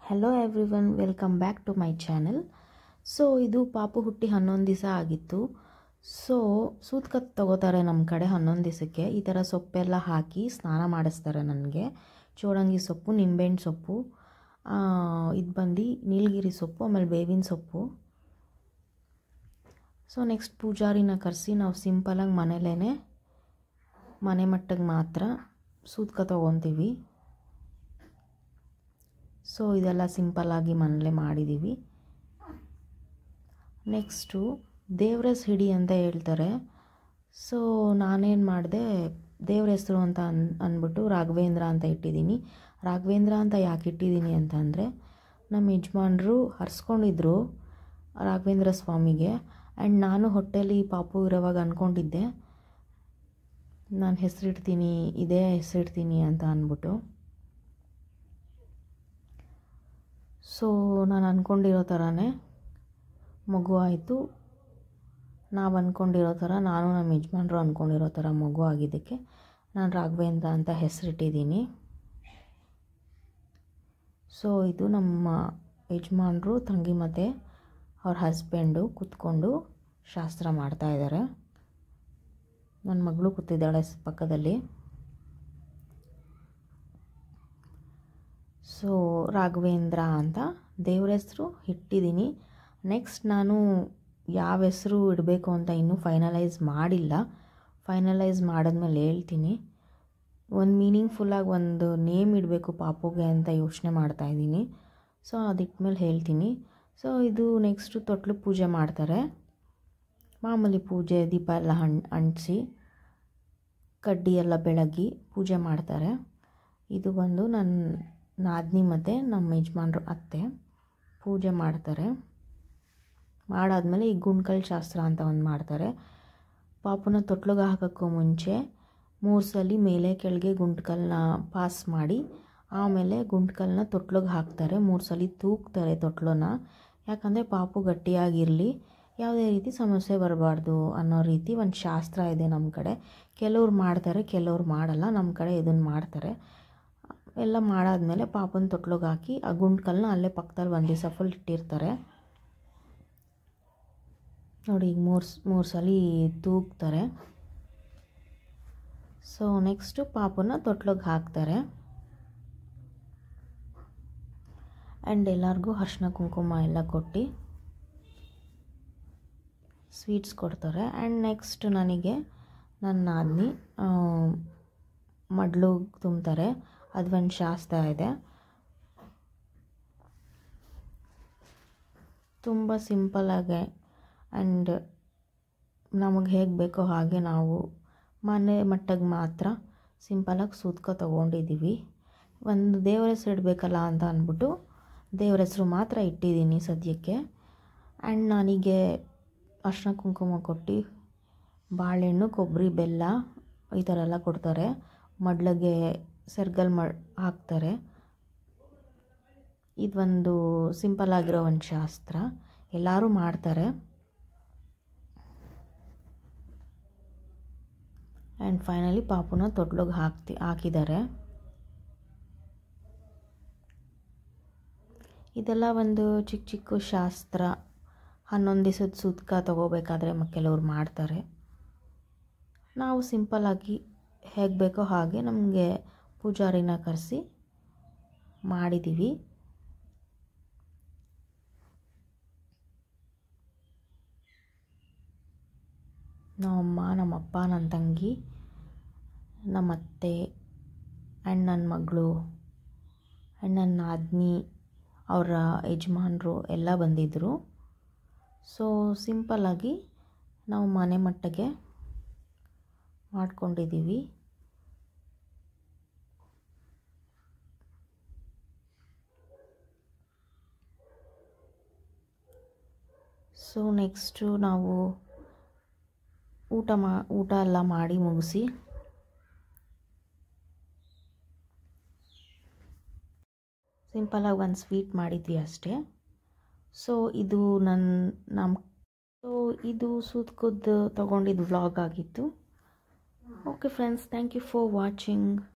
Hello everyone, welcome back to my channel. So ಇದು ಪಾಪು ಹುಟ್ಟಿ 11 ದಿವಸ ಆಗಿತ್ತು. ಸೊ ಸೂತ್ಕತ್ ತಗೋತಾರೆ ನಮ್ಮ ಕಡೆ 11 ದಿವಸಕ್ಕೆ. ಈ ಥರ ಸೊಪ್ಪೆಲ್ಲ ಹಾಕಿ ಸ್ನಾನ ಮಾಡಿಸ್ತಾರೆ ನನಗೆ. ಚೋಡಂಗಿ ಸೊಪ್ಪು, ನಿಂಬೆಹಣ್ಣು ಸೊಪ್ಪು, ಇದು ಬಂದು ನೀಲಗಿರಿ ಸೊಪ್ಪು, ಆಮೇಲೆ ಬೇವಿನ ಸೊಪ್ಪು. ಸೊ ನೆಕ್ಸ್ಟ್ ಪೂಜಾರಿನ ಕರೆಸಿ ನಾವು ಸಿಂಪಲಾಗಿ ಮನೇಲೇ ಮನೆ ಮಟ್ಟಿಗೆ ಮಾತ್ರ ಸೂತ್ಕ ತೊಗೊತೀವಿ. ಸೊ ಇದೆಲ್ಲ ಸಿಂಪಲ್ಲಾಗಿ ಮನೇಲೇ ಮಾಡಿದ್ದೀವಿ. ನೆಕ್ಸ್ಟು ದೇವ್ರ ಹಿಡಿ ಅಂತ ಹೇಳ್ತಾರೆ. ಸೊ ನಾನೇನು ಮಾಡಿದೆ, ದೇವ್ರ ಹೆಸರು ಅಂತ ಅಂದ್ಬಿಟ್ಟು ರಾಘವೇಂದ್ರ ಅಂತ ಇಟ್ಟಿದ್ದೀನಿ. ರಾಘವೇಂದ್ರ ಅಂತ ಯಾಕೆ ಇಟ್ಟಿದ್ದೀನಿ ಅಂತಂದರೆ, ನಮ್ಮ ಯಜಮಾನರು ಹರಿಸ್ಕೊಂಡಿದ್ರು ರಾಘವೇಂದ್ರ ಸ್ವಾಮಿಗೆ. ಆ್ಯಂಡ್ ನಾನು ಹೊಟ್ಟೆಲಿ ಪಾಪು ಇರೋವಾಗ ಅಂದ್ಕೊಂಡಿದ್ದೆ ನಾನು ಹೆಸರಿಡ್ತೀನಿ, ಇದೇ ಹೆಸರಿಡ್ತೀನಿ ಅಂತ ಅಂದ್ಬಿಟ್ಟು. ಸೊ ನಾನು ಅಂದ್ಕೊಂಡಿರೋ ಥರನೇ ಮಗು ಆಯಿತು. ನಾವು ಅಂದ್ಕೊಂಡಿರೋ ಥರ, ನಾನು ನಮ್ಮ ಯಜಮಾನರು ಅಂದ್ಕೊಂಡಿರೋ ಥರ ಮಗು ಆಗಿದ್ದಕ್ಕೆ ನಾನು ರಾಘವೇಂದ್ರ ಅಂತ ಹೆಸರಿಟ್ಟಿದ್ದೀನಿ. ಸೊ ಇದು ನಮ್ಮ ಯಜಮಾನರು, ತಂಗಿ ಮತ್ತು ಅವ್ರ ಹಸ್ಬೆಂಡು ಕೂತ್ಕೊಂಡು ಶಾಸ್ತ್ರ ಮಾಡ್ತಾಯಿದ್ದಾರೆ. ನನ್ನ ಮಗಳು ಕೂತಿದ್ದಾಳೆ ಪಕ್ಕದಲ್ಲಿ. ಸೊ ರಾಘವೇಂದ್ರ ಅಂತ ದೇವ್ರ ಹೆಸರು ಇಟ್ಟಿದ್ದೀನಿ. ನೆಕ್ಸ್ಟ್ ನಾನು ಯಾವ ಹೆಸರು ಇಡಬೇಕು ಅಂತ ಇನ್ನೂ ಫೈನಲೈಸ್ ಮಾಡಿಲ್ಲ. ಫೈನಲೈಸ್ ಮಾಡಿದ್ಮೇಲೆ ಹೇಳ್ತೀನಿ. ಒಂದು ಮೀನಿಂಗ್ಫುಲ್ಲಾಗಿ ಒಂದು ನೇಮ್ ಇಡಬೇಕು ಪಾಪುಗೆ ಅಂತ ಯೋಚನೆ ಮಾಡ್ತಾಯಿದ್ದೀನಿ. ಸೊ ಅದಿಟ್ಮೇಲೆ ಹೇಳ್ತೀನಿ. ಸೊ ಇದು ನೆಕ್ಸ್ಟು ತೊಟ್ಲು ಪೂಜೆ ಮಾಡ್ತಾರೆ. ಮಾಮೂಲಿ ಪೂಜೆ, ದೀಪ ಎಲ್ಲ ಅಂಟಿಸಿ ಕಡ್ಡಿ ಎಲ್ಲ ಬೆಳಗಿ ಪೂಜೆ ಮಾಡ್ತಾರೆ. ಇದು ಬಂದು ನನ್ನ ನಾದಿನಿ ಮತ್ತು ನಮ್ಮ ಯಜಮಾನ್ರು ಅತ್ತೆ ಪೂಜೆ ಮಾಡ್ತಾರೆ. ಮಾಡಾದಮೇಲೆ ಈ ಗುಂಡ್ಕಲ್ ಶಾಸ್ತ್ರ ಅಂತ ಒಂದು ಮಾಡ್ತಾರೆ. ಪಾಪುನ ತೊಟ್ಲಿಗೆ ಹಾಕೋಕ್ಕೂ ಮುಂಚೆ 3 ಸಲ ಮೇಲೆ ಕೆಳಗೆ ಗುಂಡ್ಕಲ್ನ ಪಾಸ್ ಮಾಡಿ ಆಮೇಲೆ ಗುಂಡ್ಕಲ್ನ ತೊಟ್ಲಿಗೆ ಹಾಕ್ತಾರೆ. 3 ಸಲ ತೂಗ್ತಾರೆ ತೊಟ್ಲನ್ನ. ಯಾಕಂದರೆ ಪಾಪು ಗಟ್ಟಿಯಾಗಿರಲಿ, ಯಾವುದೇ ರೀತಿ ಸಮಸ್ಯೆ ಬರಬಾರ್ದು ಅನ್ನೋ ರೀತಿ ಒಂದು ಶಾಸ್ತ್ರ ಇದೆ ನಮ್ಮ ಕಡೆ. ಕೆಲವ್ರು ಮಾಡ್ತಾರೆ, ಕೆಲವ್ರು ಮಾಡಲ್ಲ. ನಮ್ಮ ಕಡೆ ಇದನ್ನು ಮಾಡ್ತಾರೆ. ಎಲ್ಲ ಮಾಡಾದಮೇಲೆ ಪಾಪನ ತೊಟ್ಲಿಗೆ ಹಾಕಿ ಆ ಗುಂಡ್ಕಲ್ನ ಅಲ್ಲೇ ಪಕ್ಕದಲ್ಲಿ ಒಂದು ದಿವಸ ಫುಲ್ ಇಟ್ಟಿರ್ತಾರೆ. ನೋಡಿ, ಈಗ 3 ಸಲ ತೂಗ್ತಾರೆ. ಸೊ ನೆಕ್ಸ್ಟು ಪಾಪನ ತೊಟ್ಲಿಗೆ ಹಾಕ್ತಾರೆ. ಆ್ಯಂಡ್ ಎಲ್ಲರಿಗೂ ಅರಿಶಿನ ಕುಂಕುಮ ಎಲ್ಲ ಕೊಟ್ಟು ಸ್ವೀಟ್ಸ್ ಕೊಡ್ತಾರೆ. ಆ್ಯಂಡ್ ನೆಕ್ಸ್ಟ್ ನನಗೆ ನನ್ನ ನಾದಿನಿ ಮಡ್ಲು ತುಂಬ್ತಾರೆ. ಅದು ಒಂದು ಶಾಸ್ತ್ರ ಇದೆ. ತುಂಬ ಸಿಂಪಲ್ಲಾಗೆ ಆ್ಯಂಡ್ ನಮಗೆ ಹೇಗೆ ಬೇಕೋ ಹಾಗೆ ನಾವು ಮನೆ ಮಟ್ಟಿಗೆ ಮಾತ್ರ ಸಿಂಪಲಾಗಿ ಸೂತ್ಕೊ ತೊಗೊಂಡಿದ್ದೀವಿ. ಒಂದು ದೇವ್ರ ಹೆಸರು ಇಡಬೇಕಲ್ಲ ಅಂತ ಅಂದ್ಬಿಟ್ಟು ದೇವ್ರ ಹೆಸರು ಮಾತ್ರ ಇಟ್ಟಿದ್ದೀನಿ ಸದ್ಯಕ್ಕೆ. ಆ್ಯಂಡ್ ನನಗೆ ಅರಿಶಿನ ಕುಂಕುಮ ಕೊಟ್ಟು ಬಾಳೆಹಣ್ಣು, ಕೊಬ್ಬರಿ, ಬೆಲ್ಲ ಈ ಥರ ಎಲ್ಲ ಕೊಡ್ತಾರೆ. ಮಡ್ಲಿಗೆ ಸೆರ್ಗಲ್ ಹಾಕ್ತಾರೆ. ಇದೊಂದು ಸಿಂಪಲ್ಲಾಗಿರೋ ಒಂದು ಶಾಸ್ತ್ರ, ಎಲ್ಲರೂ ಮಾಡ್ತಾರೆ. ಆ್ಯಂಡ್ ಫೈನಲಿ ಪಾಪುನ ತೊಟ್ಲಿಗೆ ಹಾಕಿದ್ದಾರೆ. ಇದೆಲ್ಲ ಒಂದು ಚಿಕ್ಕ ಚಿಕ್ಕ ಶಾಸ್ತ್ರ. 11 ದಿವಸದ ಸೂತ್ಕ ತೊಗೋಬೇಕಾದ್ರೆ ಕೆಲವ್ರು ಮಾಡ್ತಾರೆ. ನಾವು ಸಿಂಪಲ್ಲಾಗಿ ಹೇಗೆ ಬೇಕೋ ಹಾಗೆ ನಮಗೆ ಪೂಜಾರಿನ ಕರೆಸಿ ಮಾಡಿದ್ದೀವಿ. ನಮ್ಮಮ್ಮ, ನಮ್ಮಪ್ಪ, ನನ್ನ ತಂಗಿ, ನಮ್ಮ ಅತ್ತೆ ಆ್ಯಂಡ್ ನನ್ನ ಮಗಳು ಆ್ಯಂಡ್ ನನ್ನ ನಾದಿನಿ, ಅವರ ಯಜಮಾನರು ಎಲ್ಲ ಬಂದಿದ್ದರು. ಸೊ ಸಿಂಪಲ್ಲಾಗಿ ನಾವು ಮನೆ ಮಟ್ಟಿಗೆ ಮಾಡ್ಕೊಂಡಿದ್ದೀವಿ. ಸೊ ನೆಕ್ಸ್ಟು ನಾವು ಊಟ ಎಲ್ಲ ಮಾಡಿ ಮುಗಿಸಿ ಸಿಂಪಲಾಗಿ ಒಂದು ಸ್ವೀಟ್ ಮಾಡಿದ್ವಿ ಅಷ್ಟೇ. ಸೊ ಇದು ಇದು ಸೂತ್ಕದ್ದು ತೊಗೊಂಡಿದ್ದು ವ್ಲಾಗ್ ಆಗಿತ್ತು. Okay friends, thank you for watching.